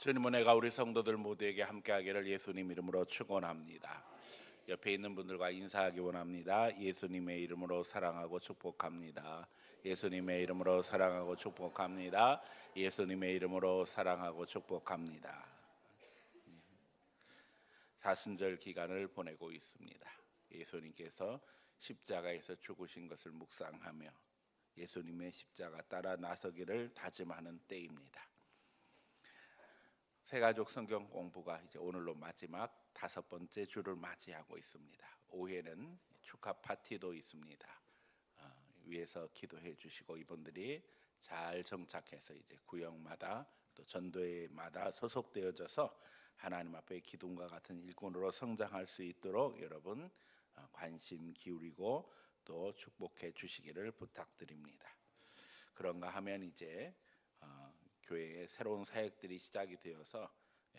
주님 은혜가 우리 성도들 모두에게 함께하기를 예수님 이름으로 축원합니다. 옆에 있는 분들과 인사하기 원합니다. 예수님의 이름으로 사랑하고 축복합니다. 예수님의 이름으로 사랑하고 축복합니다. 예수님의 이름으로 사랑하고 축복합니다. 사순절 기간을 보내고 있습니다. 예수님께서 십자가에서 죽으신 것을 묵상하며 예수님의 십자가 따라 나서기를 다짐하는 때입니다. 새가족 성경 공부가 이제 오늘로 마지막 5번째 주를 맞이하고 있습니다. 오후에는 축하 파티도 있습니다. 위에서 기도해 주시고 이분들이 잘 정착해서 이제 구역마다 또 전도회마다 소속되어져서 하나님 앞에 기둥과 같은 일꾼으로 성장할 수 있도록 여러분 관심 기울이고 또 축복해 주시기를 부탁드립니다. 그런가 하면 이제 교회에 새로운 사역들이 시작이 되어서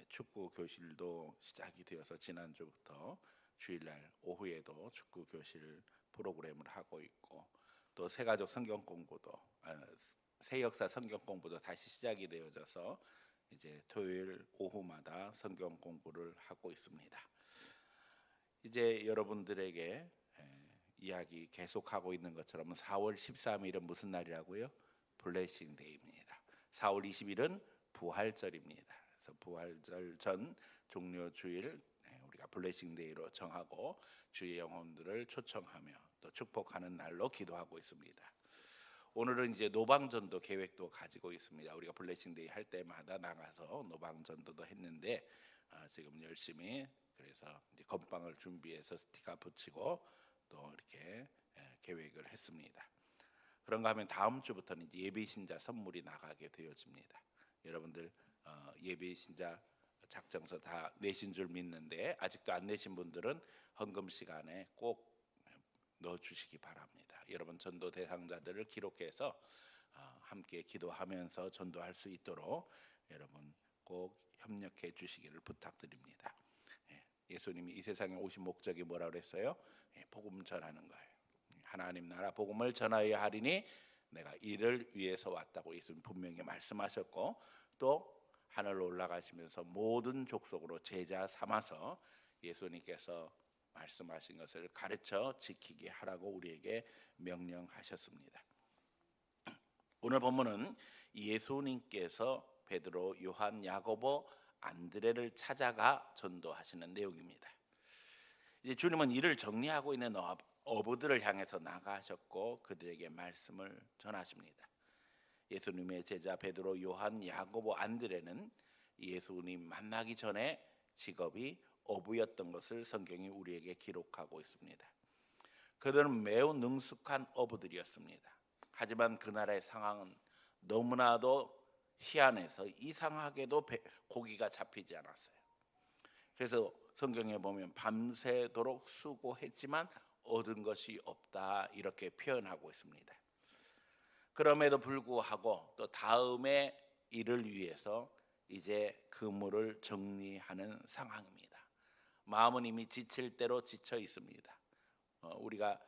축구 교실도 시작이 되어서 지난주부터 주일날 오후에도 축구 교실 프로그램을 하고 있고 또 새가족 성경 공부도 새역사 성경 공부도 다시 시작이 되어져서 이제 토요일 오후마다 성경 공부를 하고 있습니다. 이제 여러분들에게 이야기 계속하고 있는 것처럼 4월 13일은 무슨 날이라고요? 블레싱 데이입니다. 4월 20일은 부활절입니다. 그래서 부활절 전 종료 주일 우리가 블레싱 데이로 정하고 주의 영혼들을 초청하며 또 축복하는 날로 기도하고 있습니다. 오늘은 이제 노방전도 계획도 가지고 있습니다. 우리가 블레싱 데이 할 때마다 나가서 노방전도도 했는데 지금 열심히 그래서 이제 건빵을 준비해서 스티커 붙이고 또 이렇게 계획을 했습니다. 그런가 하면 다음 주부터는 이제 예비 신자 선물이 나가게 되어집니다. 여러분들 예비 신자 작정서 다 내신 줄 믿는데 아직도 안 내신 분들은 헌금 시간에 꼭 넣어 주시기 바랍니다. 여러분 전도 대상자들을 기록해서 함께 기도하면서 전도할 수 있도록 여러분 꼭 협력해 주시기를 부탁드립니다. 예수님이 이 세상에 오신 목적이 뭐라고 그랬어요? 복음 전하는 거예요. 하나님 나라 복음을 전하여야 하리니 내가 이를 위해서 왔다고 예수님 분명히 말씀하셨고 또 하늘로 올라가시면서 모든 족속으로 제자 삼아서 예수님께서 말씀하신 것을 가르쳐 지키게 하라고 우리에게 명령하셨습니다. 오늘 본문은 예수님께서 베드로, 요한, 야고보, 안드레를 찾아가 전도하시는 내용입니다. 이제 주님은 이를 정리하고 있는 어부들을 향해서 나가셨고 그들에게 말씀을 전하십니다. 예수님의 제자 베드로, 요한, 야고보, 안드레는 예수님 만나기 전에 직업이 어부였던 것을 성경이 우리에게 기록하고 있습니다. 그들은 매우 능숙한 어부들이었습니다. 하지만 그날의 상황은 너무나도 희한해서 이상하게도 고기가 잡히지 않았어요. 그래서 성경에 보면 밤새도록 수고했지만 얻은 것이 없다 이렇게 표현하고 있습니다. 그럼에도 불구하고 또 다음의 일을 위해서 이제 그물을 정리하는 상황입니다. 마음은 이미 지칠 대로 지쳐 있습니다. 우리가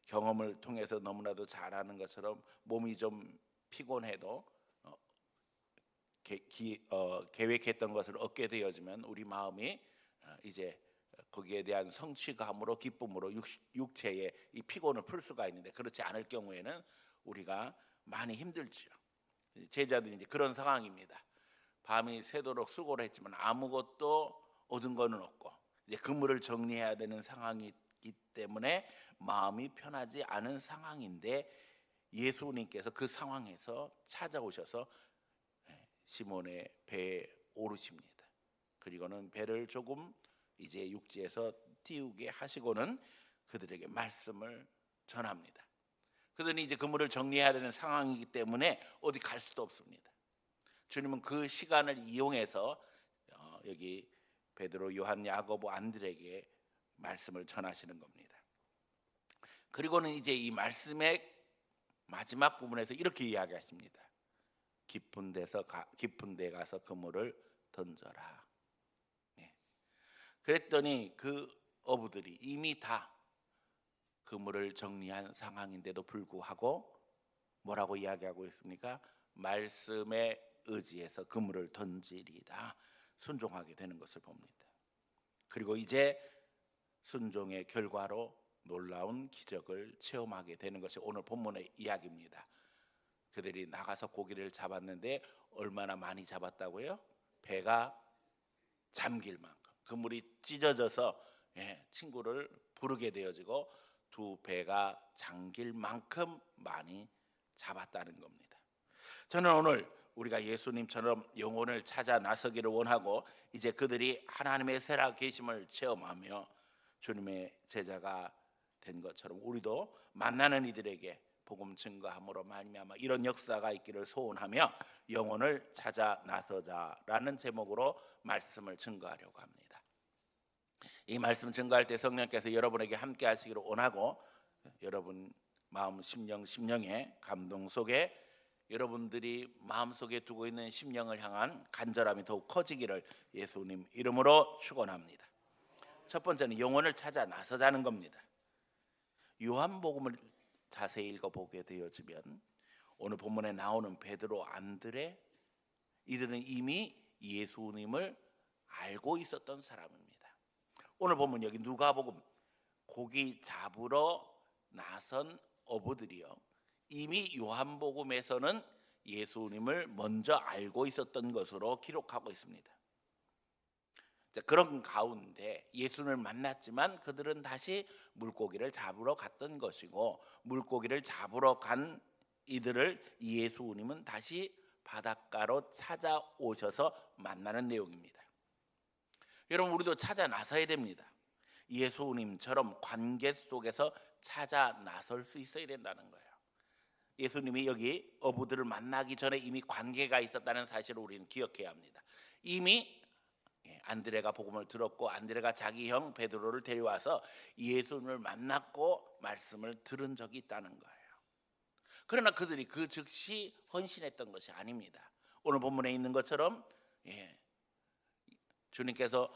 경험을 통해서 너무나도 잘 아는 것처럼 몸이 좀 피곤해도 계획했던 것을 얻게 되어지면 우리 마음이 이제 거기에 대한 성취감으로 기쁨으로 육체의 이 피곤을 풀 수가 있는데 그렇지 않을 경우에는 우리가 많이 힘들지요. 제자들이 이제 그런 상황입니다. 밤이 새도록 수고를 했지만 아무것도 얻은 거는 없고 이제 그물을 정리해야 되는 상황이기 때문에 마음이 편하지 않은 상황인데 예수님께서 그 상황에서 찾아오셔서 시몬의 배에 오르십니다. 그리고는 배를 조금 이제 육지에서 띄우게 하시고는 그들에게 말씀을 전합니다. 그들은 이제 그물을 정리해야 되는 상황이기 때문에 어디 갈 수도 없습니다. 주님은 그 시간을 이용해서 여기 베드로, 요한, 야고보, 안드레에게 말씀을 전하시는 겁니다. 그리고는 이제 이 말씀의 마지막 부분에서 이렇게 이야기하십니다. 깊은 데 가서 그물을 던져라. 그랬더니 그 어부들이 이미 다 그물을 정리한 상황인데도 불구하고 뭐라고 이야기하고 있습니까? 말씀에 의지해서 그물을 던지리라 순종하게 되는 것을 봅니다. 그리고 이제 순종의 결과로 놀라운 기적을 체험하게 되는 것이 오늘 본문의 이야기입니다. 그들이 나가서 고기를 잡았는데 얼마나 많이 잡았다고요? 배가 잠길 만큼, 그물이 찢어져서 친구를 부르게 되어지고 두 배가 잠길 만큼 많이 잡았다는 겁니다. 저는 오늘 우리가 예수님처럼 영혼을 찾아 나서기를 원하고 이제 그들이 하나님의 살아계심을 체험하며 주님의 제자가 된 것처럼 우리도 만나는 이들에게 복음 증거함으로 말미암아 이런 역사가 있기를 소원하며 영혼을 찾아 나서자라는 제목으로 말씀을 증거하려고 합니다. 이 말씀 증거할 때 성령께서 여러분에게 함께 하시기를 원하고 여러분 마음 심령의 감동 속에 여러분들이 마음속에 두고 있는 심령을 향한 간절함이 더욱 커지기를 예수님 이름으로 축원합니다. 첫 번째는 영혼을 찾아 나서자는 겁니다. 요한복음을 자세히 읽어보게 되어지면 오늘 본문에 나오는 베드로, 안드레 이들은 이미 예수님을 알고 있었던 사람입니다. 오늘 보면 여기 누가복음 고기 잡으러 나선 어부들이요 이미 요한복음에서는 예수님을 먼저 알고 있었던 것으로 기록하고 있습니다. 그런 가운데 예수님을 만났지만 그들은 다시 물고기를 잡으러 갔던 것이고 물고기를 잡으러 간 이들을 예수님은 다시 바닷가로 찾아오셔서 만나는 내용입니다. 여러분 우리도 찾아 나서야 됩니다. 예수님처럼 관계 속에서 찾아 나설 수 있어야 된다는 거예요. 예수님이 여기 어부들을 만나기 전에 이미 관계가 있었다는 사실을 우리는 기억해야 합니다. 이미 안드레가 복음을 들었고 안드레가 자기 형 베드로를 데려와서 예수님을 만났고 말씀을 들은 적이 있다는 거예요. 그러나 그들이 그 즉시 헌신했던 것이 아닙니다. 오늘 본문에 있는 것처럼 주님께서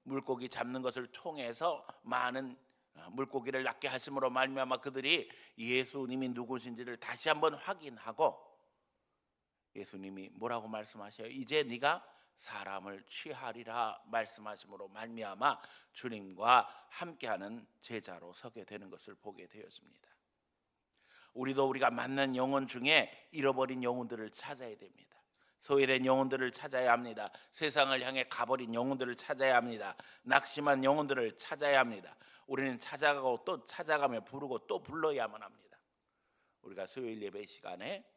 물고기 잡는 것을 통해서 많은 물고기를 낚게 하심으로 말미암아 그들이 예수님이 누구신지를 다시 한번 확인하고 예수님이 뭐라고 말씀하셔요? 이제 네가 사람을 취하리라 말씀하심으로 말미암아 주님과 함께하는 제자로 서게 되는 것을 보게 되었습니다. 우리가 만난 영혼 중에 잃어버린 영혼들을 찾아야 됩니다. 소외된 영혼들을 찾아야 합니다. 세상을 향해 가버린 영혼들을 찾아야 합니다. 낙심한 영혼들을 찾아야 합니다. 우리는 찾아가고 또 찾아가며 부르고 또 불러야만 합니다. 우리가 수요일 예배 시간에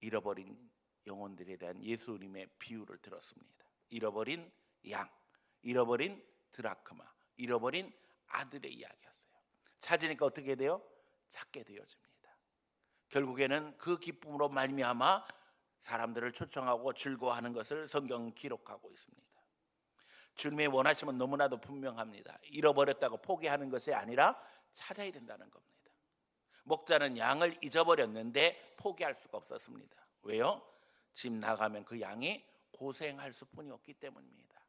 잃어버린 영혼들에 대한 예수님의 비유를 들었습니다. 잃어버린 양, 잃어버린 드라크마, 잃어버린 아들의 이야기였어요. 찾으니까 어떻게 돼요? 찾게 되어집니다. 결국에는 그 기쁨으로 말미암아 사람들을 초청하고 즐거워하는 것을 성경은 기록하고 있습니다. 주님의 원하심은 너무나도 분명합니다. 잃어버렸다고 포기하는 것이 아니라 찾아야 된다는 겁니다. 목자는 양을 잊어버렸는데 포기할 수가 없었습니다. 왜요? 집 나가면 그 양이 고생할 수뿐이 없기 때문입니다.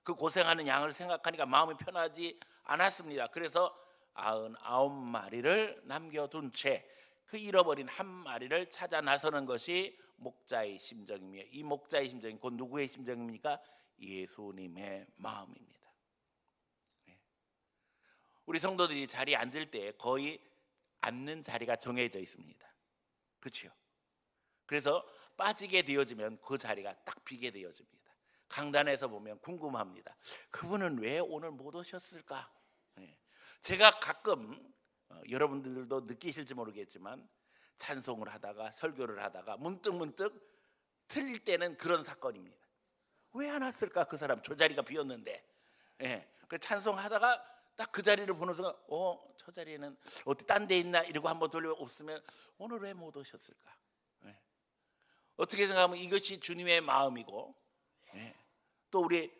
그 고생하는 양을 생각하니까 마음이 편하지 않았습니다. 그래서 99마리를 남겨둔 채 그 잃어버린 한 마리를 찾아 나서는 것이 목자의 심정이며 이 목자의 심정이 곧 누구의 심정입니까? 예수님의 마음입니다. 우리 성도들이 자리에 앉을 때 거의 앉는 자리가 정해져 있습니다. 그렇죠? 그래서 빠지게 되어지면 그 자리가 딱 비게 되어집니다. 강단에서 보면 궁금합니다. 그분은 왜 오늘 못 오셨을까? 제가 가끔 여러분들도 느끼실지 모르겠지만 찬송을 하다가 설교를 하다가 문득 틀릴 때는 그런 사건입니다. 왜 안 왔을까? 그 사람 저 자리가 비었는데 그 찬송하다가 딱 그 자리를 보는 순간 저 자리에는 어디 딴 데 있나 이러고 한번 돌려 없으면 오늘 왜 못 오셨을까? 어떻게 생각하면 이것이 주님의 마음이고 또 우리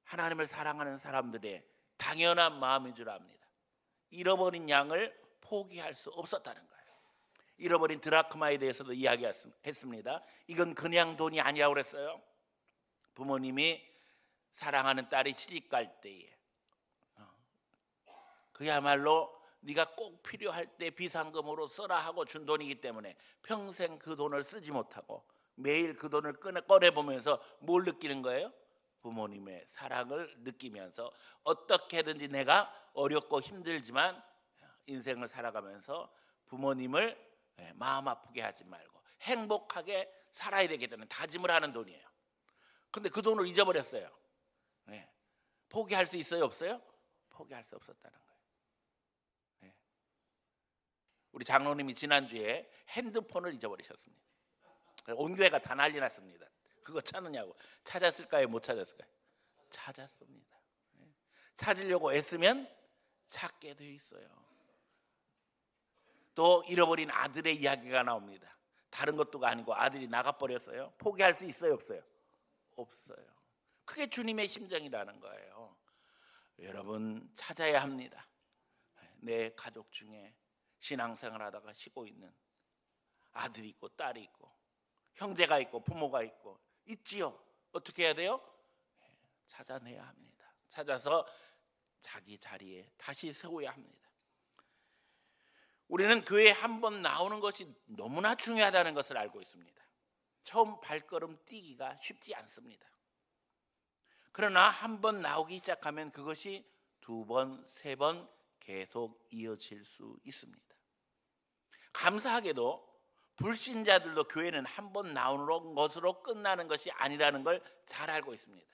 하나님을 사랑하는 사람들의 당연한 마음인 줄 압니다. 잃어버린 양을 포기할 수 없었다는 거예요. 잃어버린 드라크마에 대해서도 이야기했습니다. 이건 그냥 돈이 아니라고 그랬어요. 부모님이 사랑하는 딸이 시집갈 때에 그야말로 네가 꼭 필요할 때 비상금으로 써라 하고 준 돈이기 때문에 평생 그 돈을 쓰지 못하고 매일 그 돈을 꺼내보면서 뭘 느끼는 거예요? 부모님의 사랑을 느끼면서 어떻게든지 내가 어렵고 힘들지만 인생을 살아가면서 부모님을 마음 아프게 하지 말고 행복하게 살아야 되겠다는 다짐을 하는 돈이에요. 근데 그 돈을 잊어버렸어요. 네. 포기할 수 있어요, 없어요? 포기할 수 없었다는 거예요. 네. 우리 장로님이 지난주에 핸드폰을 잊어버리셨습니다. 온 교회가 다 난리 났습니다. 그거 찾느냐고. 찾았을까요, 못 찾았을까요? 찾았습니다. 네. 찾으려고 애쓰면 찾게 돼 있어요. 또 잃어버린 아들의 이야기가 나옵니다. 다른 것도 아니고 아들이 나가버렸어요. 포기할 수 있어요, 없어요? 없어요. 그게 주님의 심정이라는 거예요. 여러분, 찾아야 합니다. 내 가족 중에 신앙생활 하다가 쉬고 있는 아들이 있고 딸이 있고 형제가 있고 부모가 있고 있지요. 어떻게 해야 돼요? 찾아내야 합니다. 찾아서 자기 자리에 다시 세워야 합니다. 우리는 교회에 한 번 나오는 것이 너무나 중요하다는 것을 알고 있습니다. 처음 발걸음 뛰기가 쉽지 않습니다. 그러나 한 번 나오기 시작하면 그것이 두 번, 세 번 계속 이어질 수 있습니다. 감사하게도 불신자들도 교회는 한 번 나오는 것으로 끝나는 것이 아니라는 걸 잘 알고 있습니다.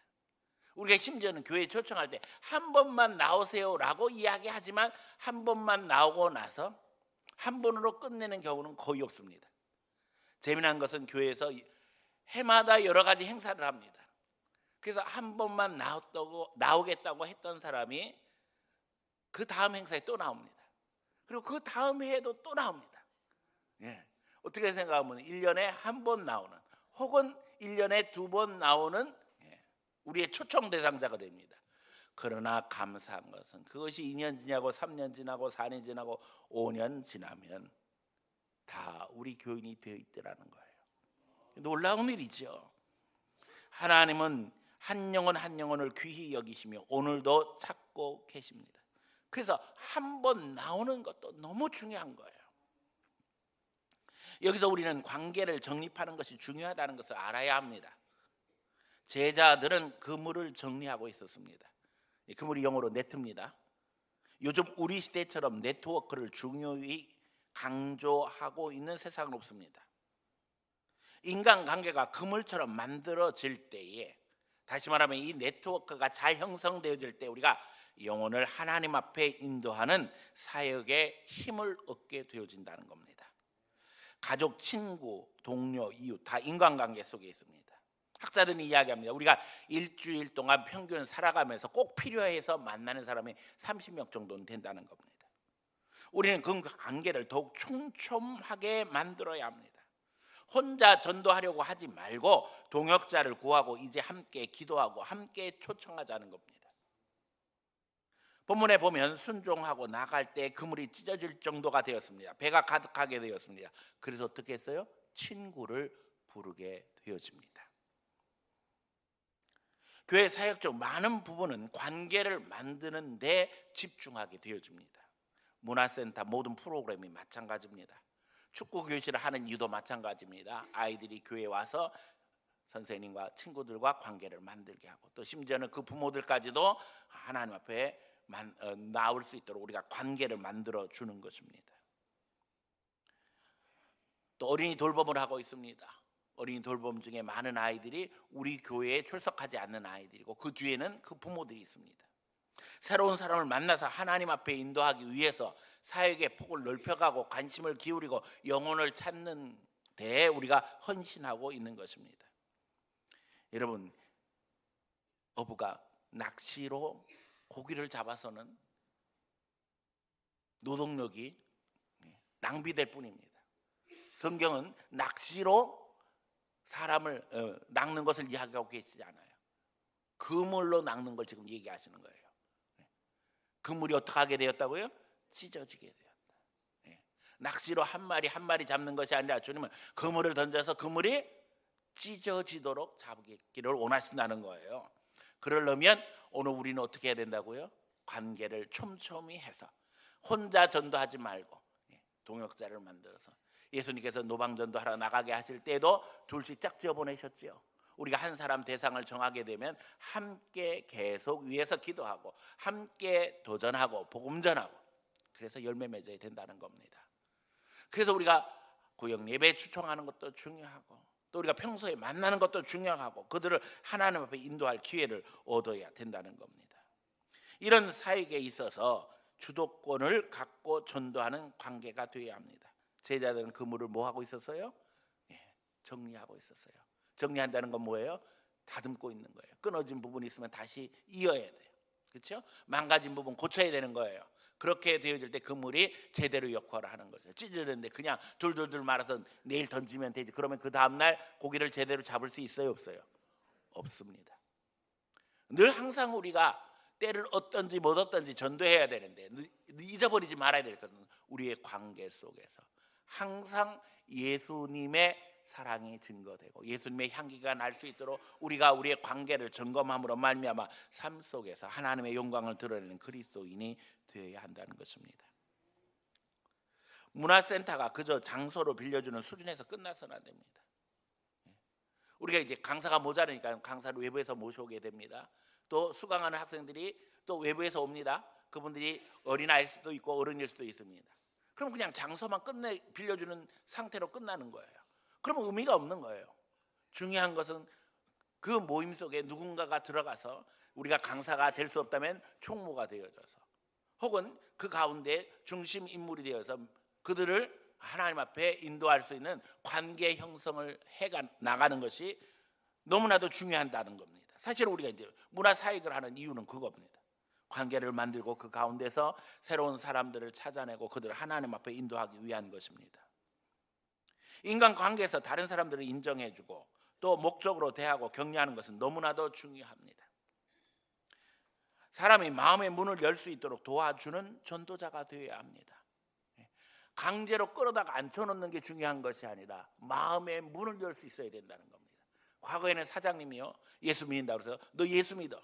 우리가 심지어는 교회에 초청할 때 한 번만 나오세요라고 이야기하지만 한 번만 나오고 나서 한 번으로 끝내는 경우는 거의 없습니다. 재미난 것은 교회에서 해마다 여러 가지 행사를 합니다. 그래서 한 번만 나오겠다고 했던 사람이 그 다음 행사에 또 나옵니다. 그리고 그 다음 해에도 또 나옵니다. 예. 어떻게 생각하면 1년에 한 번 나오는 혹은 1년에 두 번 나오는 우리의 초청 대상자가 됩니다. 그러나 감사한 것은 그것이 2년 지나고 3년 지나고 4년 지나고 5년 지나면 다 우리 교인이 되어 있더라는 거예요. 놀라운 일이죠. 하나님은 한 영혼 한 영혼을 귀히 여기시며 오늘도 찾고 계십니다. 그래서 한 번 나오는 것도 너무 중요한 거예요. 여기서 우리는 관계를 정립하는 것이 중요하다는 것을 알아야 합니다. 제자들은 그물을 정리하고 있었습니다. 그물이 영어로 네트입니다. 요즘 우리 시대처럼 네트워크를 중요히 강조하고 있는 세상은 없습니다. 인간관계가 그물처럼 만들어질 때에, 다시 말하면 이 네트워크가 잘 형성되어질 때 우리가 영혼을 하나님 앞에 인도하는 사역에 힘을 얻게 되어진다는 겁니다. 가족, 친구, 동료, 이웃 다 인간관계 속에 있습니다. 학자들은 이야기합니다. 우리가 일주일 동안 평균 살아가면서 꼭 필요해서 만나는 사람이 30명 정도는 된다는 겁니다. 우리는 그 관계를 더욱 촘촘하게 만들어야 합니다. 혼자 전도하려고 하지 말고 동역자를 구하고 이제 함께 기도하고 함께 초청하자는 겁니다. 본문에 보면 순종하고 나갈 때 그물이 찢어질 정도가 되었습니다. 배가 가득하게 되었습니다. 그래서 어떻게 했어요? 친구를 부르게 되어집니다. 교회 사역 중 많은 부분은 관계를 만드는 데 집중하게 되어집니다. 문화센터 모든 프로그램이 마찬가지입니다. 축구 교실을 하는 이유도 마찬가지입니다. 아이들이 교회에 와서 선생님과 친구들과 관계를 만들게 하고 또 심지어는 그 부모들까지도 하나님 앞에 나올 수 있도록 우리가 관계를 만들어 주는 것입니다. 또 어린이 돌봄을 하고 있습니다. 어린이 돌봄 중에 많은 아이들이 우리 교회에 출석하지 않는 아이들이고 그 뒤에는 그 부모들이 있습니다. 새로운 사람을 만나서 하나님 앞에 인도하기 위해서 사역의 폭을 넓혀가고 관심을 기울이고 영혼을 찾는 데에 우리가 헌신하고 있는 것입니다. 여러분, 어부가 낚시로 고기를 잡아서는 노동력이 낭비될 뿐입니다. 성경은 낚시로 사람을 낚는 것을 이야기하고 계시지 않아요. 그물로 낚는 걸 지금 얘기하시는 거예요. 그물이 어떻게 하게 되었다고요? 찢어지게 되었다. 낚시로 한 마리 한 마리 잡는 것이 아니라 주님은 그물을 던져서 그물이 찢어지도록 잡기를 원하신다는 거예요. 그러려면 오늘 우리는 어떻게 해야 된다고요? 관계를 촘촘히 해서 혼자 전도하지 말고 동역자를 만들어서 예수님께서 노방전도 하러 나가게 하실 때도 둘씩 짝 지어 보내셨지요. 우리가 한 사람 대상을 정하게 되면 함께 계속 위에서 기도하고 함께 도전하고 복음 전하고 그래서 열매 맺어야 된다는 겁니다. 그래서 우리가 구역 예배 추청하는 것도 중요하고 또 우리가 평소에 만나는 것도 중요하고 그들을 하나님 앞에 인도할 기회를 얻어야 된다는 겁니다. 이런 사역에 있어서 주도권을 갖고 전도하는 관계가 되어야 합니다. 제자들은 그물을 뭐 하고 있었어요? 정리하고 있었어요. 정리한다는 건 뭐예요? 다듬고 있는 거예요. 끊어진 부분이 있으면 다시 이어야 돼요. 그렇죠? 망가진 부분 고쳐야 되는 거예요. 그렇게 되어질 때 그물이 제대로 역할을 하는 거죠. 찢어졌는데 그냥 둘둘둘 말아서 내일 던지면 되지. 그러면 그 다음날 고기를 제대로 잡을 수 있어요? 없어요? 없습니다. 늘 항상 우리가 때를 얻든지 못 얻든지 전도해야 되는데 잊어버리지 말아야 될 것은 우리의 관계 속에서 항상 예수님의 사랑이 증거되고 예수님의 향기가 날 수 있도록 우리가 우리의 관계를 점검함으로 말미암아 삶 속에서 하나님의 영광을 드러내는 그리스도인이 되어야 한다는 것입니다. 문화센터가 그저 장소로 빌려주는 수준에서 끝나서는 안 됩니다. 우리가 이제 강사가 모자라니까 강사를 외부에서 모셔오게 됩니다. 또 수강하는 학생들이 또 외부에서 옵니다. 그분들이 어린아이일 수도 있고 어른일 수도 있습니다. 그럼 그냥 장소만 빌려주는 상태로 끝나는 거예요. 그러면 의미가 없는 거예요. 중요한 것은 그 모임 속에 누군가가 들어가서 우리가 강사가 될 수 없다면 총무가 되어져서 혹은 그 가운데 중심 인물이 되어서 그들을 하나님 앞에 인도할 수 있는 관계 형성을 해 나가는 것이 너무나도 중요하다는 겁니다. 사실 우리가 이제 문화 사역을 하는 이유는 그겁니다. 관계를 만들고 그 가운데서 새로운 사람들을 찾아내고 그들을 하나님 앞에 인도하기 위한 것입니다. 인간 관계에서 다른 사람들을 인정해주고 또 목적으로 대하고 격려하는 것은 너무나도 중요합니다. 사람이 마음의 문을 열 수 있도록 도와주는 전도자가 되어야 합니다. 강제로 끌어다가 앉혀놓는 게 중요한 것이 아니라 마음의 문을 열 수 있어야 된다는 겁니다. 과거에는 사장님이요 예수 믿는다고 해서 너 예수 믿어,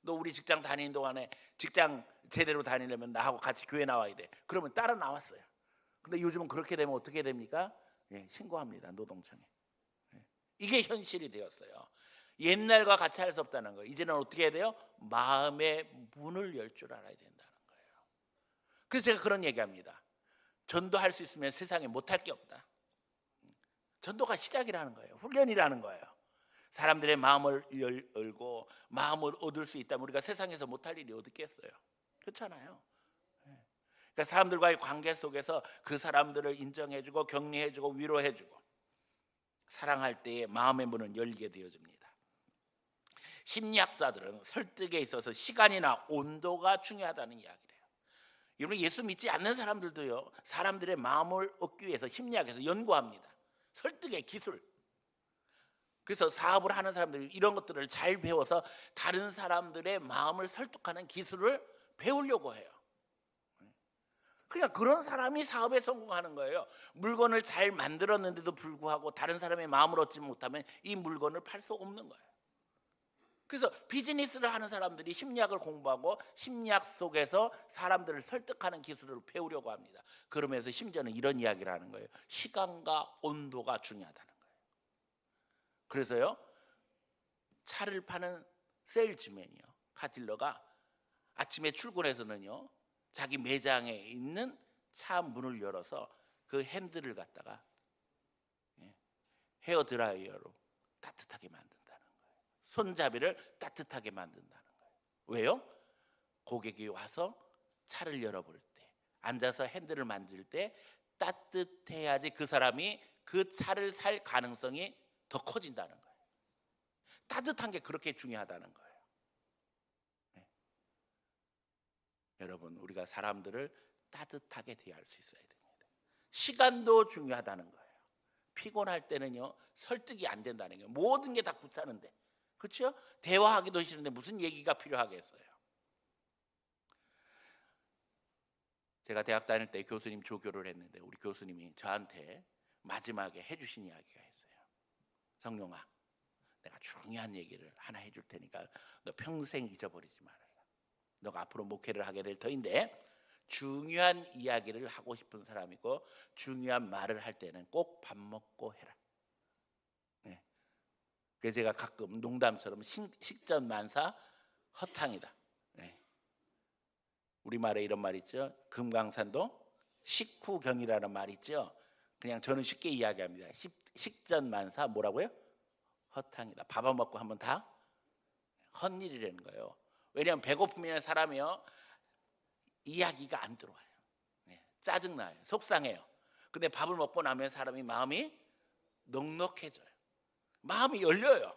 너 우리 직장 다니는 동안에 직장 제대로 다니려면 나하고 같이 교회 나와야 돼. 그러면 따라 나왔어요. 근데 요즘은 그렇게 되면 어떻게 됩니까? 신고합니다. 노동청에. 이게 현실이 되었어요. 옛날과 같이 할 수 없다는 거예요. 이제는 어떻게 해야 돼요? 마음의 문을 열 줄 알아야 된다는 거예요. 그래서 제가 그런 얘기합니다. 전도할 수 있으면 세상에 못할 게 없다. 전도가 시작이라는 거예요. 훈련이라는 거예요. 사람들의 마음을 열고 마음을 얻을 수 있다면 우리가 세상에서 못할 일이 어디 있겠어요? 그렇잖아요. 그러니까 사람들과의 관계 속에서 그 사람들을 인정해주고 격려해주고 위로해주고 사랑할 때에 마음의 문은 열게 되어집니다. 심리학자들은 설득에 있어서 시간이나 온도가 중요하다는 이야기를 해요. 여러분 예수 믿지 않는 사람들도요 사람들의 마음을 얻기 위해서 심리학에서 연구합니다. 설득의 기술. 그래서 사업을 하는 사람들이 이런 것들을 잘 배워서 다른 사람들의 마음을 설득하는 기술을 배우려고 해요. 그러니까 그런 사람이 사업에 성공하는 거예요. 물건을 잘 만들었는데도 불구하고 다른 사람의 마음을 얻지 못하면 이 물건을 팔 수 없는 거예요. 그래서 비즈니스를 하는 사람들이 심리학을 공부하고 심리학 속에서 사람들을 설득하는 기술을 배우려고 합니다. 그러면서 심지어는 이런 이야기를 하는 거예요. 시간과 온도가 중요하다는 거예요. 그래서요 차를 파는 세일즈맨이요 카딜러가 아침에 출근해서는요 자기 매장에 있는 차 문을 열어서 그 핸들을 갖다가 헤어드라이어로 따뜻하게 만든다는 거예요. 손잡이를 따뜻하게 만든다는 거예요. 왜요? 고객이 와서 차를 열어볼 때 앉아서 핸들을 만질 때 따뜻해야지 그 사람이 그 차를 살 가능성이 더 커진다는 거예요. 따뜻한 게 그렇게 중요하다는 거예요. 여러분 우리가 사람들을 따뜻하게 대할 수 있어야 됩니다. 시간도 중요하다는 거예요. 피곤할 때는요 설득이 안 된다는 거예요. 모든 게 다 귀찮은데 그렇죠? 대화하기도 싫은데 무슨 얘기가 필요하겠어요. 제가 대학 다닐 때 교수님 조교를 했는데 우리 교수님이 저한테 마지막에 해주신 이야기가 있어요. 성룡아 내가 중요한 얘기를 하나 해줄 테니까 너 평생 잊어버리지 말아요. 너가 앞으로 목회를 하게 될 터인데 중요한 이야기를 하고 싶은 사람이고 중요한 말을 할 때는 꼭 밥 먹고 해라. 네. 그래서 제가 가끔 농담처럼 식전만사 허탕이다. 네. 우리말에 이런 말 있죠. 금강산도 식후경이라는 말 있죠. 그냥 저는 쉽게 이야기합니다. 식전만사 뭐라고요? 허탕이다. 밥 안 먹고 하면 다 헛일이라는 거예요. 왜냐하면 배고프면 사람이요 이야기가 안 들어와요. 네, 짜증나요. 속상해요. 근데 밥을 먹고 나면 사람이 마음이 넉넉해져요. 마음이 열려요.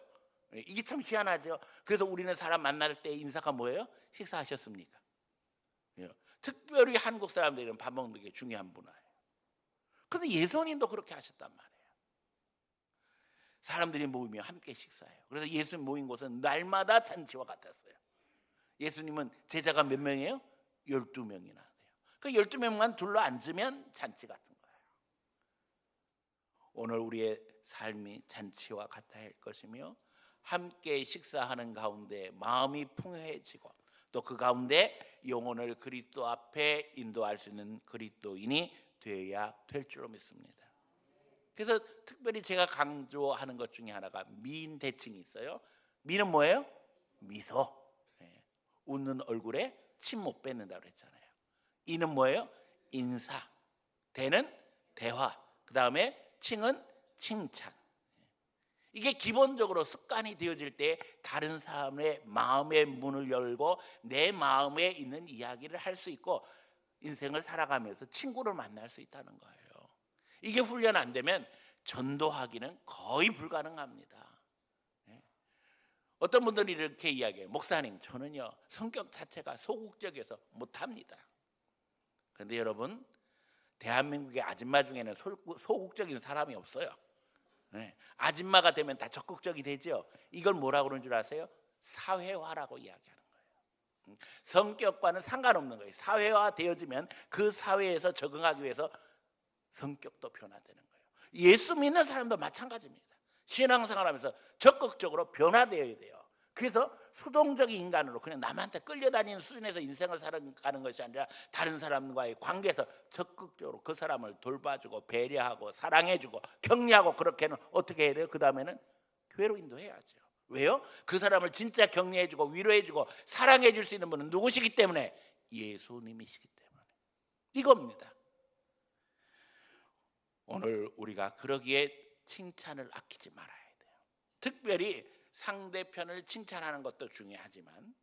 네, 이게 참 희한하죠. 그래서 우리는 사람 만날 때 인사가 뭐예요? 식사하셨습니까? 예, 특별히 한국 사람들은 밥 먹는 게 중요한 문화예요. 근데 예수님도 그렇게 하셨단 말이에요. 사람들이 모이면 함께 식사해요. 그래서 예수님 모인 곳은 날마다 잔치와 같았어요. 예수님은 제자가 몇 명이에요? 12명이나 돼요. 그 12명만 둘러 앉으면 잔치 같은 거예요. 오늘 우리의 삶이 잔치와 같아야 할 것이며 함께 식사하는 가운데 마음이 풍요해지고 또 그 가운데 영혼을 그리스도 앞에 인도할 수 있는 그리스도인이 되어야 될 줄로 믿습니다. 그래서 특별히 제가 강조하는 것 중에 하나가 미인 대칭이 있어요. 미는 뭐예요? 미소. 네. 웃는 얼굴에 침 못 뱉는다고 그랬잖아요. 이는 뭐예요? 인사. 대는 대화. 그 다음에 칭은 칭찬. 이게 기본적으로 습관이 되어질 때 다른 사람의 마음의 문을 열고 내 마음에 있는 이야기를 할 수 있고 인생을 살아가면서 친구를 만날 수 있다는 거예요. 이게 훈련 안 되면 전도하기는 거의 불가능합니다. 어떤 분들이 이렇게 이야기해요. 목사님, 저는요 성격 자체가 소극적이어서 못합니다. 그런데 여러분, 대한민국의 아줌마 중에는 소극적인 사람이 없어요. 네. 아줌마가 되면 다 적극적이 되죠. 이걸 뭐라고 그러는 줄 아세요? 사회화라고 이야기하는 거예요. 성격과는 상관없는 거예요. 사회화 되어지면 그 사회에서 적응하기 위해서 성격도 변화되는 거예요. 예수 믿는 사람도 마찬가지입니다. 신앙생활하면서 적극적으로 변화되어야 돼요. 그래서 수동적인 인간으로 그냥 남한테 끌려다니는 수준에서 인생을 살아가는 것이 아니라 다른 사람과의 관계에서 적극적으로 그 사람을 돌봐주고 배려하고 사랑해주고 격려하고 그렇게는 어떻게 해야 돼요? 그 다음에는 교회로 인도해야죠. 왜요? 그 사람을 진짜 격려해주고 위로해주고 사랑해줄 수 있는 분은 누구시기 때문에? 예수님이시기 때문에. 이겁니다. 오늘 우리가 그러기에 칭찬을 아끼지 말아야 돼요. 특별히 상대편을 칭찬하는 것도 중요하지만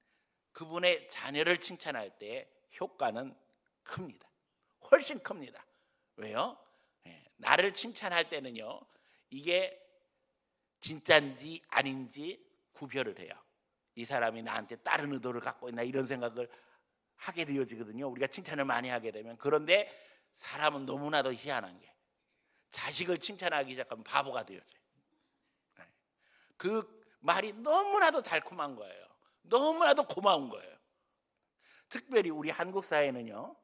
그분의 자녀를 칭찬할 때 효과는 큽니다. 훨씬 큽니다. 왜요? 나를 칭찬할 때는요 이게 진짜인지 아닌지 구별을 해요. 이 사람이 나한테 다른 의도를 갖고 있나 이런 생각을 하게 되어지거든요. 우리가 칭찬을 많이 하게 되면. 그런데 사람은 너무나도 희한한 게 자식을 칭찬하기 시작하면 바보가 되어져요. 그 말이 너무나도 달콤한 거예요. 너무나도 고마운 거예요. 특별히 우리 한국 사회는요.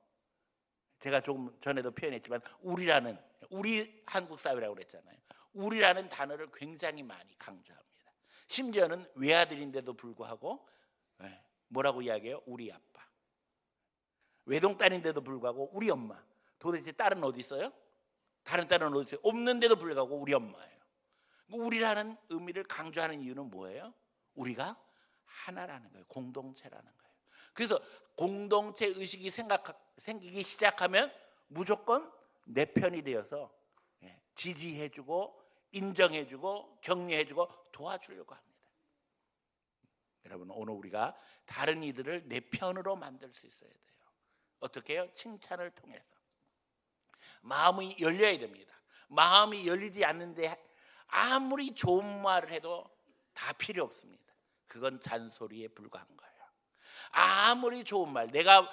제가 조금 전에도 표현했지만 우리 한국 사회라고 그랬잖아요. 우리라는 단어를 굉장히 많이 강조합니다. 심지어는 외아들인데도 불구하고 뭐라고 이야기해요? 우리 아빠. 외동딸인데도 불구하고 우리 엄마. 도대체 딸은 어디 있어요? 다른 딸은 어디 있어요? 없는데도 불구하고 우리 엄마예요. 우리라는 의미를 강조하는 이유는 뭐예요? 우리가 하나라는 거예요. 공동체라는 거예요. 그래서 공동체 의식이 생기기 시작하면 무조건 내 편이 되어서 지지해주고 인정해주고 격려해주고 도와주려고 합니다. 여러분, 오늘 우리가 다른 이들을 내 편으로 만들 수 있어야 돼요. 어떻게 해요? 칭찬을 통해서. 마음이 열려야 됩니다. 마음이 열리지 않는데 아무리 좋은 말을 해도 다 필요 없습니다. 그건 잔소리에 불과한 거예요. 아무리 좋은 말, 내가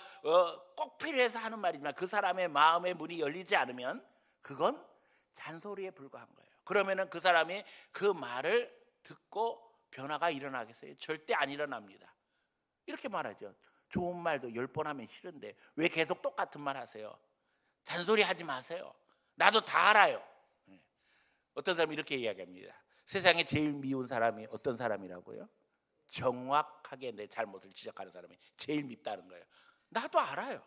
꼭 필요해서 하는 말이지만 그 사람의 마음의 문이 열리지 않으면 그건 잔소리에 불과한 거예요. 그러면은 그 사람이 그 말을 듣고 변화가 일어나겠어요? 절대 안 일어납니다. 이렇게 말하죠. 좋은 말도 10번 하면 싫은데 왜 계속 똑같은 말 하세요? 잔소리 하지 마세요. 나도 다 알아요. 어떤 사람이 이렇게 이야기합니다. 세상에 제일 미운 사람이 어떤 사람이라고요? 정확하게 내 잘못을 지적하는 사람이 제일 밉다는 거예요. 나도 알아요.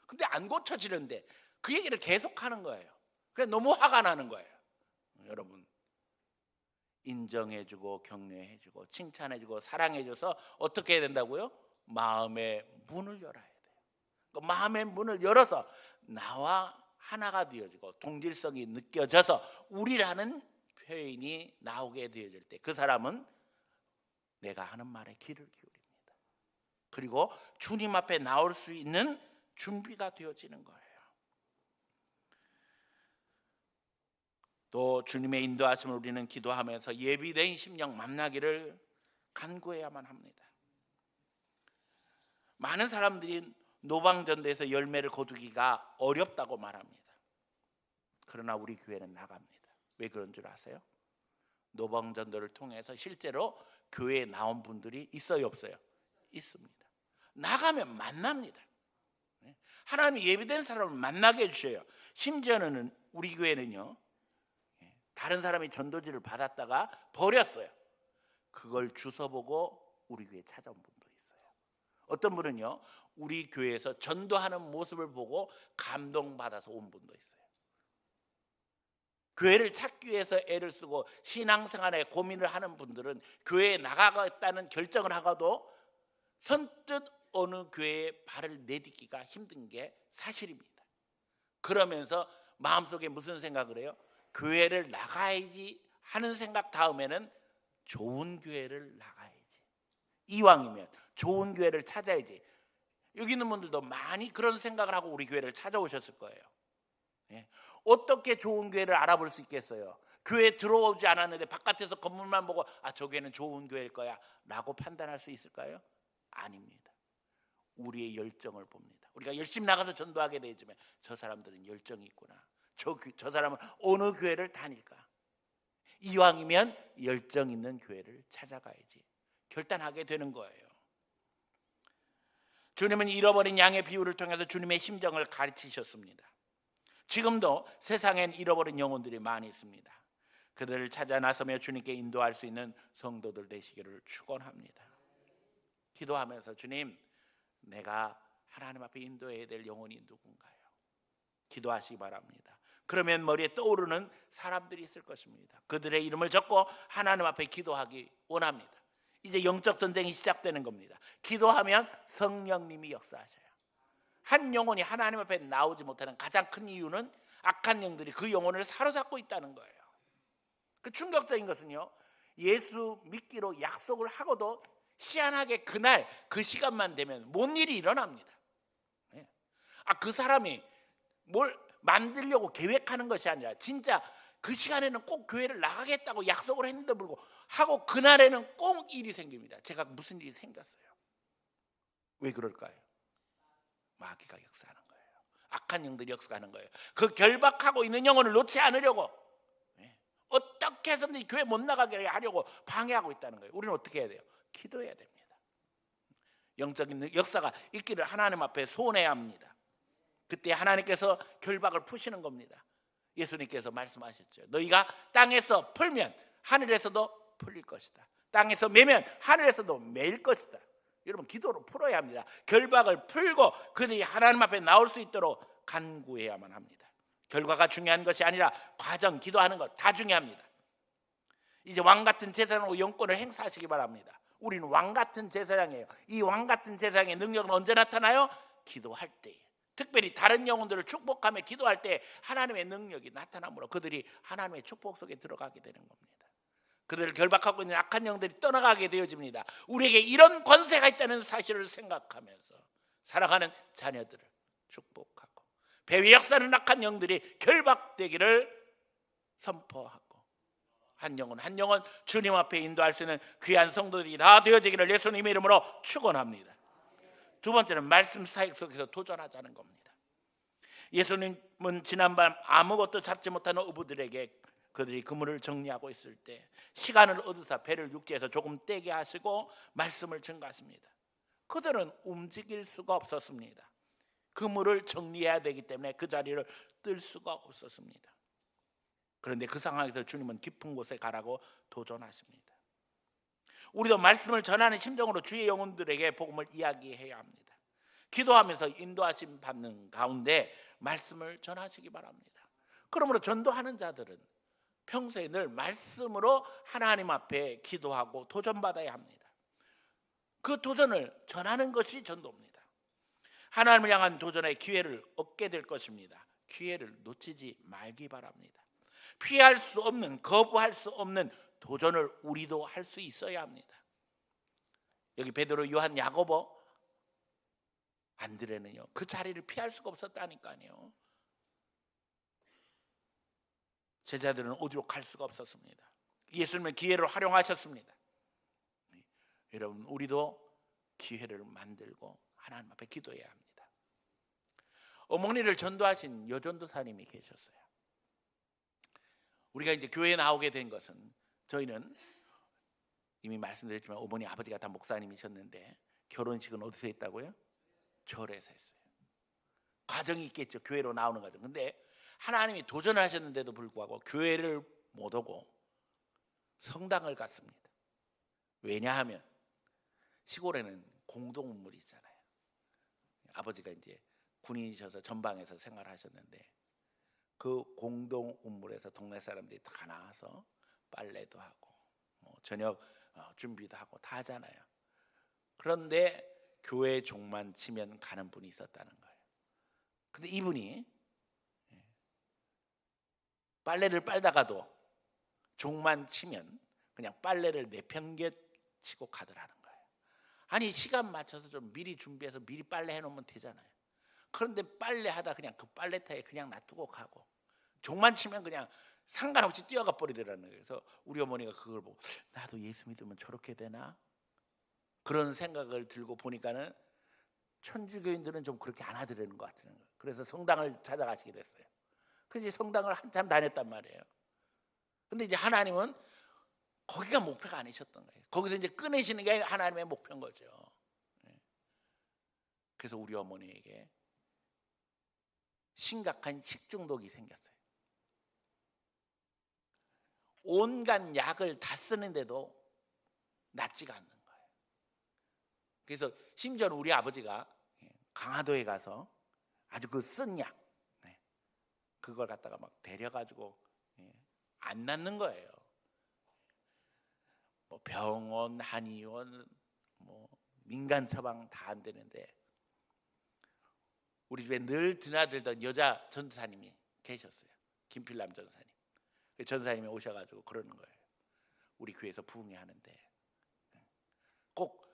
근데 안 고쳐지는데 그 얘기를 계속하는 거예요. 그래 너무 화가 나는 거예요. 여러분, 인정해주고 격려해주고 칭찬해주고 사랑해줘서 어떻게 해야 된다고요? 마음의 문을 열어야 돼요. 그 마음의 문을 열어서 나와 하나가 되어지고 동질성이 느껴져서 우리라는 표현이 나오게 되어질 때 그 사람은 내가 하는 말에 귀를 기울입니다. 그리고 주님 앞에 나올 수 있는 준비가 되어지는 거예요. 또 주님의 인도하심을 우리는 기도하면서 예비된 심령 만나기를 간구해야만 합니다. 많은 사람들이 노방전도에서 열매를 거두기가 어렵다고 말합니다. 그러나 우리 교회는 나갑니다. 왜 그런 줄 아세요? 노방전도를 통해서 실제로 교회에 나온 분들이 있어요, 없어요? 있습니다. 나가면 만납니다. 하나님이 예비된 사람을 만나게 해주셔요. 심지어는 우리 교회는요, 다른 사람이 전도지를 받았다가 버렸어요. 그걸 주워보고 우리 교회에 찾아온 분도 있어요. 어떤 분은요, 우리 교회에서 전도하는 모습을 보고 감동받아서 온 분도 있어요. 교회를 찾기 위해서 애를 쓰고 신앙생활에 고민을 하는 분들은 교회에 나가겠다는 결정을 하고도 선뜻 어느 교회에 발을 내딛기가 힘든 게 사실입니다. 그러면서 마음속에 무슨 생각을 해요? 교회를 나가야지 하는 생각 다음에는 좋은 교회를 나가야지, 이왕이면 좋은 교회를 찾아야지. 여기 있는 분들도 많이 그런 생각을 하고 우리 교회를 찾아오셨을 거예요. 어떻게 좋은 교회를 알아볼 수 있겠어요? 교회 들어오지 않았는데 바깥에서 건물만 보고 저 교회는 좋은 교회일 거야 라고 판단할 수 있을까요? 아닙니다. 우리의 열정을 봅니다. 우리가 열심히 나가서 전도하게 되지만 저 사람들은 열정이 있구나, 저 사람은 어느 교회를 다닐까, 이왕이면 열정 있는 교회를 찾아가야지 결단하게 되는 거예요. 주님은 잃어버린 양의 비유를 통해서 주님의 심정을 가르치셨습니다. 지금도 세상엔 잃어버린 영혼들이 많이 있습니다. 그들을 찾아 나서며 주님께 인도할 수 있는 성도들 되시기를 축원합니다. 기도하면서 주님, 내가 하나님 앞에 인도해야 될 영혼이 누군가요? 기도하시기 바랍니다. 그러면 머리에 떠오르는 사람들이 있을 것입니다. 그들의 이름을 적고 하나님 앞에 기도하기 원합니다. 이제 영적 전쟁이 시작되는 겁니다. 기도하면 성령님이 역사하셔요. 한 영혼이 하나님 앞에 나오지 못하는 가장 큰 이유는 악한 영들이 그 영혼을 사로잡고 있다는 거예요. 그 충격적인 것은요, 예수 믿기로 약속을 하고도 희한하게 그날 그 시간만 되면 뭔 일이 일어납니다. 그 사람이 뭘 만들려고 계획하는 것이 아니라 진짜 그 시간에는 꼭 교회를 나가겠다고 약속을 했는데 불구하고 하고 그날에는 꼭 일이 생깁니다. 제가 무슨 일이 생겼어요. 왜 그럴까요? 마귀가 역사하는 거예요. 악한 영들이 역사하는 거예요. 그 결박하고 있는 영혼을 놓지 않으려고 어떻게 해서든지 교회 못 나가게 하려고 방해하고 있다는 거예요. 우리는 어떻게 해야 돼요? 기도해야 됩니다. 영적인 역사가 있기를 하나님 앞에 소원해야 합니다. 그때 하나님께서 결박을 푸시는 겁니다. 예수님께서 말씀하셨죠. 너희가 땅에서 풀면 하늘에서도 풀릴 것이다. 땅에서 매면 하늘에서도 매일 것이다. 여러분, 기도로 풀어야 합니다. 결박을 풀고 그들이 하나님 앞에 나올 수 있도록 간구해야만 합니다. 결과가 중요한 것이 아니라 과정, 기도하는 것 다 중요합니다. 이제 왕같은 제사장으로 영권을 행사하시기 바랍니다. 우리는 왕같은 제사장이에요. 이 왕같은 제사장의 능력은 언제 나타나요? 기도할 때. 특별히 다른 영혼들을 축복하며 기도할 때 하나님의 능력이 나타나므로 그들이 하나님의 축복 속에 들어가게 되는 겁니다. 그들을 결박하고 있는 악한 영들이 떠나가게 되어집니다. 우리에게 이런 권세가 있다는 사실을 생각하면서 살아가는 자녀들을 축복하고 배 위에 역사는 악한 영들이 결박되기를 선포하고 한 영혼 한 영혼 주님 앞에 인도할 수 있는 귀한 성도들이 다 되어지기를 예수님의 이름으로 축원합니다. 두 번째는 말씀 사역 속에서 도전하자는 겁니다. 예수님은 지난밤 아무것도 잡지 못하는 어부들에게 그들이 그물을 정리하고 있을 때 시간을 얻으사 배를 육지에서 조금 떼게 하시고 말씀을 증가하십니다. 그들은 움직일 수가 없었습니다. 그물을 정리해야 되기 때문에 그 자리를 뜰 수가 없었습니다. 그런데 그 상황에서 주님은 깊은 곳에 가라고 도전하십니다. 우리도 말씀을 전하는 심정으로 주의 영혼들에게 복음을 이야기해야 합니다. 기도하면서 인도하심 받는 가운데 말씀을 전하시기 바랍니다. 그러므로 전도하는 자들은 평소에 늘 말씀으로 하나님 앞에 기도하고 도전받아야 합니다. 그 도전을 전하는 것이 전도입니다. 하나님을 향한 도전의 기회를 얻게 될 것입니다. 기회를 놓치지 말기 바랍니다. 피할 수 없는, 거부할 수 없는 도전을 우리도 할 수 있어야 합니다. 여기 베드로, 요한, 야고보, 안드레는요 그 자리를 피할 수가 없었다니까요. 제자들은 어디로 갈 수가 없었습니다. 예수님은 기회를 활용하셨습니다. 여러분, 우리도 기회를 만들고 하나님 앞에 기도해야 합니다. 어머니를 전도하신 여전도사님이 계셨어요. 우리가 이제 교회에 나오게 된 것은, 저희는 이미 말씀드렸지만 어머니 아버지가 다 목사님이셨는데 결혼식은 어디서 했다고요? 절에서 했어요. 과정이 있겠죠. 교회로 나오는 과정. 근데 하나님이 도전을 하셨는데도 불구하고 교회를 못 오고 성당을 갔습니다. 왜냐하면 시골에는 공동운물이 있잖아요. 아버지가 이제 군인이셔서 전방에서 생활하셨는데 그 공동운물에서 동네 사람들이 다 나와서 빨래도 하고 저녁 준비도 하고 다 하잖아요. 그런데 교회 종만 치면 가는 분이 있었다는 거예요. 근데 이분이 빨래를 빨다가도 종만 치면 그냥 빨래를 내팽개치고 가더라는 거예요. 아니, 시간 맞춰서 좀 미리 준비해서 미리 빨래 해놓으면 되잖아요. 그런데 빨래하다 그냥 그 빨래터에 그냥 놔두고 가고 종만 치면 그냥 상관없이 뛰어가 버리더라는 거예요. 그래서 우리 어머니가 그걸 보고 나도 예수 믿으면 저렇게 되나? 그런 생각을 들고 보니까는 천주교인들은 좀 그렇게 안 하더라는 것 같은 거예요. 그래서 성당을 찾아가시게 됐어요. 그래서 성당을 한참 다녔단 말이에요. 근데 이제 하나님은 거기가 목표가 아니셨던 거예요. 거기서 이제 끊으시는 게 하나님의 목표인 거죠. 그래서 우리 어머니에게 심각한 식중독이 생겼어요. 온갖 약을 다 쓰는데도 낫지가 않는 거예요. 그래서 심지어는 우리 아버지가 강화도에 가서 아주 그 쓴 약, 그걸 갖다가 막 데려가지고 안 낫는 거예요. 뭐 병원, 한의원, 뭐 민간 처방 다 안 되는데 우리 집에 늘 드나들던 여자 전도사님이 계셨어요. 김필남 전도사님. 전도사님이 오셔가지고 그러는 거예요. 우리 교회에서 부흥회 하는데 꼭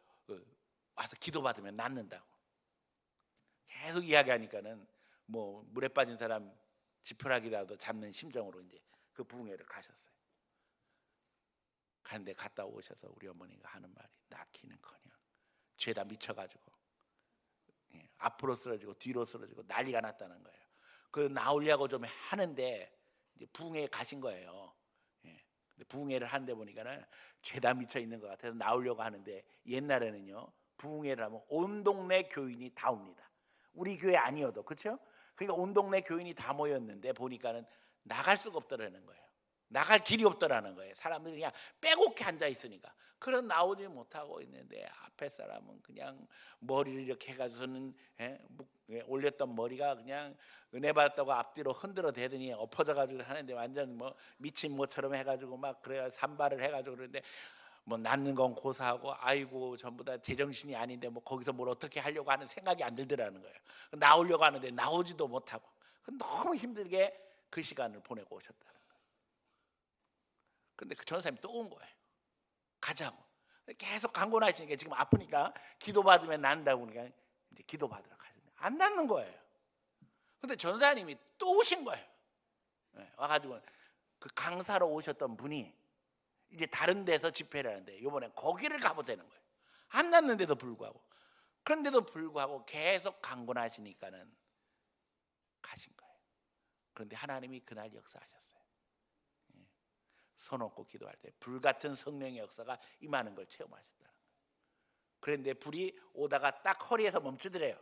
와서 기도받으면 낫는다고. 계속 이야기하니까는 뭐 물에 빠진 사람 지푸라기라도 잡는 심정으로 이제 그 부흥회를 가셨어요. 갔는데 갔다 오셔서 우리 어머니가 하는 말이 낳기는커녕 죄다 미쳐가지고 앞으로 쓰러지고 뒤로 쓰러지고 난리가 났다는 거예요. 그 나오려고 좀 하는데 이제 부흥회에 가신 거예요. 근데 부흥회를 하는데 보니까는 죄다 미쳐 있는 것 같아서 나오려고 하는데, 옛날에는요 부흥회를 하면 온 동네 교인이 다 옵니다. 우리 교회 아니어도, 그렇죠? 그러니까 온 동네 교인이 다 모였는데 보니까는 나갈 수가 없더라는 거예요. 나갈 길이 없더라는 거예요. 사람들이 그냥 빼곡히 앉아 있으니까. 그런 나오지 못하고 있는데 앞에 사람은 그냥 머리를 이렇게 해가지고는 올렸던 머리가 그냥 은혜 받았다고 앞뒤로 흔들어 대더니 엎어져 가지고 하는데 완전 뭐 미친 모처럼 해가지고 막 그래야 산발을 해가지고 그러는데 뭐 낳는 건 고사하고 아이고 전부 다 제정신이 아닌데 뭐 거기서 뭘 어떻게 하려고 하는 생각이 안 들더라는 거예요. 나오려고 하는데 나오지도 못하고 너무 힘들게 그 시간을 보내고 오셨다는 거예요. 근데 그 전사님이 또 온 거예요. 가자고. 계속 강권하시니까 지금 아프니까 기도받으면 난다고 그러니까 이제 기도받으러 가시는데 안 낫는 거예요. 근데 전사님이 또 오신 거예요. 와가지고 그 강사로 오셨던 분이 이제 다른 데서 집회를 하는데 이번에 거기를 가보자는 거예요. 안 낫는데도 불구하고. 그런데도 불구하고 계속 강권하시니까는 가신 거예요. 그런데 하나님이 그날 역사하셨어요. 손 얹고 기도할 때 불같은 성령의 역사가 임하는 걸 체험하셨다는 거예요. 그런데 불이 오다가 딱 허리에서 멈추더래요.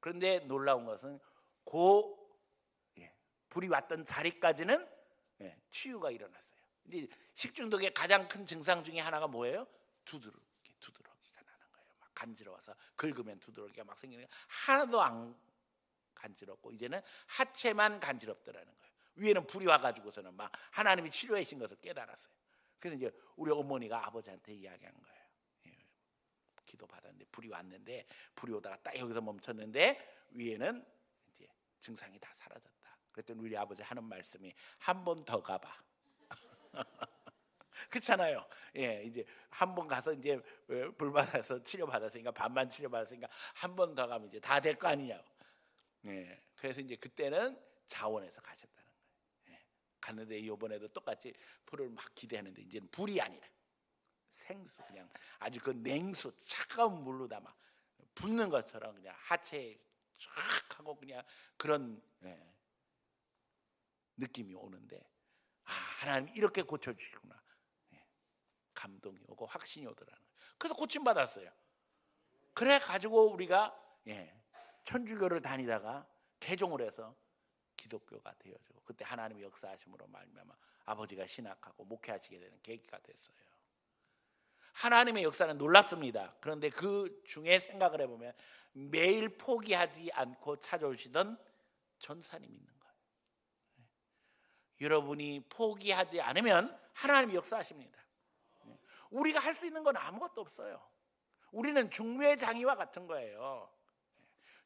그런데 놀라운 것은 불이 왔던 자리까지는 치유가 일어났어요. 이제 식중독의 가장 큰 증상 중에 하나가 뭐예요? 두드러기가 나는 거예요. 막 간지러워서 긁으면 두드러기가 막 생기는 게 하나도 안 간지럽고 이제는 하체만 간지럽더라는 거예요. 위에는 불이 와가지고서는 막 하나님이 치료해 주신 것을 깨달았어요. 그래서 이제 우리 어머니가 아버지한테 이야기한 거예요. 기도 받았는데 불이 왔는데 불이 오다가 딱 여기서 멈췄는데 위에는 이제 증상이 다 사라졌다. 그랬더니 우리 아버지 하는 말씀이 한 번 더 가봐. 그렇잖아요. 예, 이제 한 번 가서 이제 불 받아서 치료 받았으니까 반만 치료 받았으니까 한 번 더 가면 이제 다 될 거 아니냐고. 예, 그래서 이제 그때는 자원해서 가셨다는 거예요. 예, 갔는데 이번에도 똑같이 불을 막 기대하는데 이제는 불이 아니라 생수, 그냥 아주 그 냉수 차가운 물로 담아 붓는 것처럼 그냥 하체에 쫙 하고 그냥 그런 느낌이 오는데, 아, 하나님 이렇게 고쳐주시구나. 감동이 오고 확신이 오더라는 거예요. 그래서 고침 받았어요. 그래 가지고 우리가 천주교를 다니다가 개종을 해서 기독교가 되어지고, 그때 하나님의 역사하심으로 말미암아 아버지가 신학하고 목회하시게 되는 계기가 됐어요. 하나님의 역사는 놀랍습니다. 그런데 그 중에 생각을 해보면 매일 포기하지 않고 찾아오시던 전사님이 있는 거예요. 여러분이 포기하지 않으면 하나님이 역사하십니다. 우리가 할 수 있는 건 아무것도 없어요. 우리는 중매의 장이와 같은 거예요.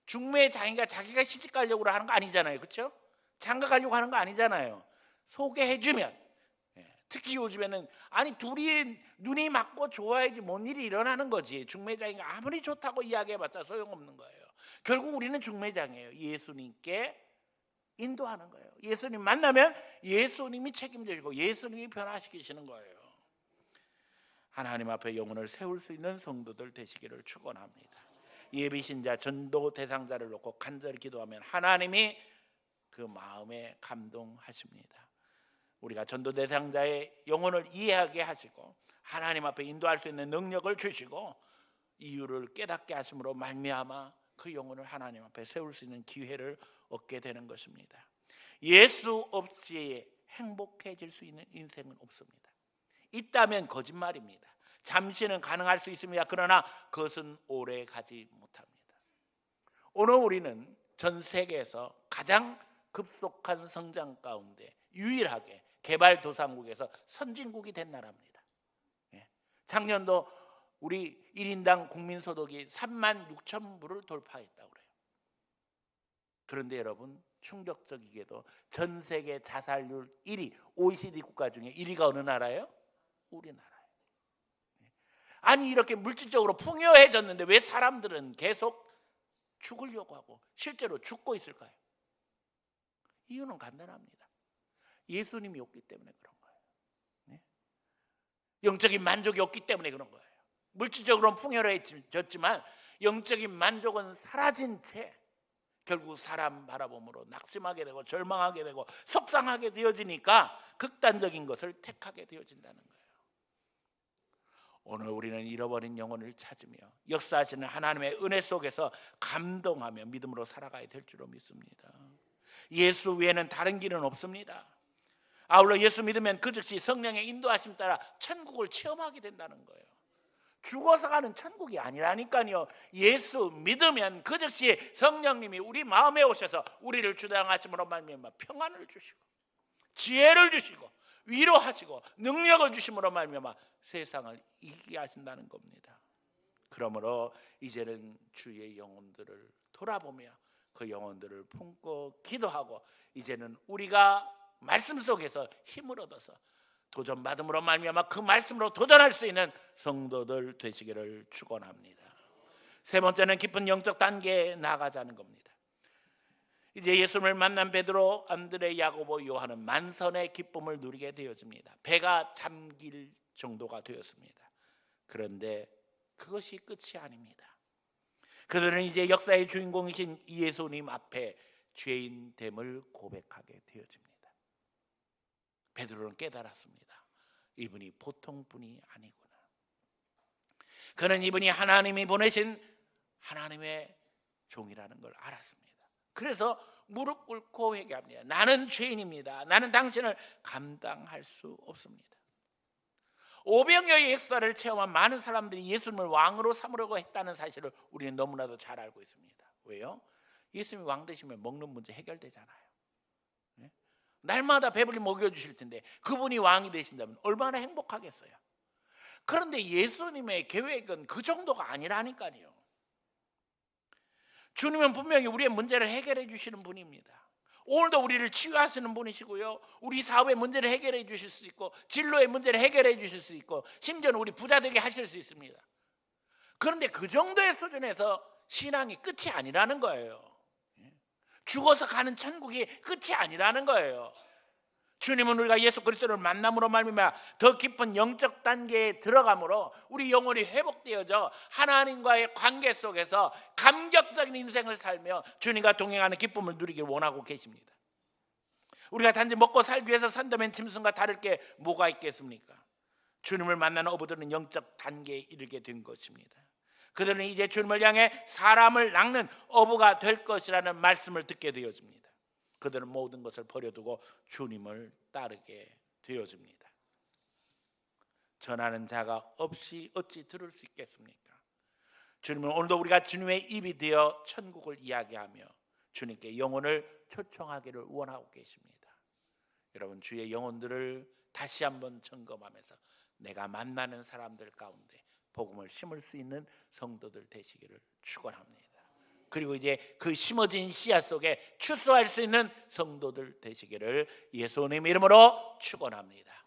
중매의 장이가 자기가 시집 가려고 하는 거 아니잖아요. 그렇죠? 장가 가려고 하는 거 아니잖아요. 소개해주면, 특히 요즘에는 아니 둘이 눈이 맞고 좋아야지 뭔 일이 일어나는 거지. 중매장이가 아무리 좋다고 이야기해봤자 소용없는 거예요. 결국 우리는 중매장이에요. 예수님께 인도하는 거예요. 예수님 만나면 예수님이 책임지고 예수님이 변화시키시는 거예요. 하나님 앞에 영혼을 세울 수 있는 성도들 되시기를 축원합니다. 예비신자 전도 대상자를 놓고 간절히 기도하면 하나님이 그 마음에 감동하십니다. 우리가 전도 대상자의 영혼을 이해하게 하시고 하나님 앞에 인도할 수 있는 능력을 주시고 이유를 깨닫게 하심으로 말미암아 그 영혼을 하나님 앞에 세울 수 있는 기회를 얻게 되는 것입니다. 예수 없이 행복해질 수 있는 인생은 없습니다. 있다면 거짓말입니다. 잠시는 가능할 수 있습니다. 그러나 그것은 오래 가지 못합니다. 오늘 우리는 전 세계에서 가장 급속한 성장 가운데 유일하게 개발도상국에서 선진국이 된 나라입니다. 작년도 우리 1인당 국민소득이 3만 6천 불을 돌파했다고 그래요. 그런데 여러분, 충격적이게도 전 세계 자살률 1위, OECD 국가 중에 1위가 어느 나라예요? 우리나라예요. 아니 이렇게 물질적으로 풍요해졌는데 왜 사람들은 계속 죽으려고 하고 실제로 죽고 있을까요? 이유는 간단합니다. 예수님이 없기 때문에 그런 거예요. 영적인 만족이 없기 때문에 그런 거예요. 물질적으로는 풍요해졌지만 영적인 만족은 사라진 채 결국 사람 바라봄으로 낙심하게 되고 절망하게 되고 속상하게 되어지니까 극단적인 것을 택하게 되어진다는 거예요. 오늘 우리는 잃어버린 영혼을 찾으며 역사하시는 하나님의 은혜 속에서 감동하며 믿음으로 살아가야 될 줄로 믿습니다. 예수 외에는 다른 길은 없습니다. 아울러 예수 믿으면 그 즉시 성령의 인도하심 따라 천국을 체험하게 된다는 거예요. 죽어서 가는 천국이 아니라니까요. 예수 믿으면 그 즉시 성령님이 우리 마음에 오셔서 우리를 주장하심으로 말미암아 평안을 주시고 지혜를 주시고 위로하시고 능력을 주심으로 말미암아 세상을 이기게 하신다는 겁니다. 그러므로 이제는 주의 영혼들을 돌아보며 그 영혼들을 품고 기도하고 이제는 우리가 말씀 속에서 힘을 얻어서 도전받음으로 말미암아 그 말씀으로 도전할 수 있는 성도들 되시기를 축원합니다. 세 번째는 깊은 영적 단계에 나아가자는 겁니다. 이제 예수님을 만난 베드로, 안드레, 야고보, 요한은 만선의 기쁨을 누리게 되어집니다. 배가 잠길 정도가 되었습니다. 그런데 그것이 끝이 아닙니다. 그들은 이제 역사의 주인공이신 예수님 앞에 죄인됨을 고백하게 되어집니다. 베드로는 깨달았습니다. 이분이 보통 분이 아니구나. 그는 이분이 하나님이 보내신 하나님의 종이라는 걸 알았습니다. 그래서 무릎 꿇고 회개합니다. 나는 죄인입니다. 나는 당신을 감당할 수 없습니다. 오병이어의 역사를 체험한 많은 사람들이 예수님을 왕으로 삼으려고 했다는 사실을 우리는 너무나도 잘 알고 있습니다. 왜요? 예수님이 왕 되시면 먹는 문제 해결되잖아요. 네? 날마다 배불리 먹여주실 텐데 그분이 왕이 되신다면 얼마나 행복하겠어요. 그런데 예수님의 계획은 그 정도가 아니라니까요. 주님은 분명히 우리의 문제를 해결해 주시는 분입니다. 오늘도 우리를 치유하시는 분이시고요, 우리 사업의 문제를 해결해 주실 수 있고, 진로의 문제를 해결해 주실 수 있고, 심지어는 우리 부자 되게 하실 수 있습니다. 그런데 그 정도의 수준에서 신앙이 끝이 아니라는 거예요. 죽어서 가는 천국이 끝이 아니라는 거예요. 주님은 우리가 예수 그리스도를 만남으로 말미암아 더 깊은 영적 단계에 들어감으로 우리 영혼이 회복되어져 하나님과의 관계 속에서 감격적인 인생을 살며 주님과 동행하는 기쁨을 누리길 원하고 계십니다. 우리가 단지 먹고 살기 위해서 산다면 짐승과 다를 게 뭐가 있겠습니까? 주님을 만나는 어부들은 영적 단계에 이르게 된 것입니다. 그들은 이제 주님을 향해 사람을 낚는 어부가 될 것이라는 말씀을 듣게 되어집니다. 그들은 모든 것을 버려두고 주님을 따르게 되어집니다. 전하는 자가 없이 어찌 들을 수 있겠습니까? 주님은 오늘도 우리가 주님의 입이 되어 천국을 이야기하며 주님께 영혼을 초청하기를 원하고 계십니다. 여러분, 주의 영혼들을 다시 한번 점검하면서 내가 만나는 사람들 가운데 복음을 심을 수 있는 성도들 되시기를 축원합니다. 그리고 이제 그 심어진 씨앗 속에 추수할 수 있는 성도들 되시기를 예수님의 이름으로 축원합니다.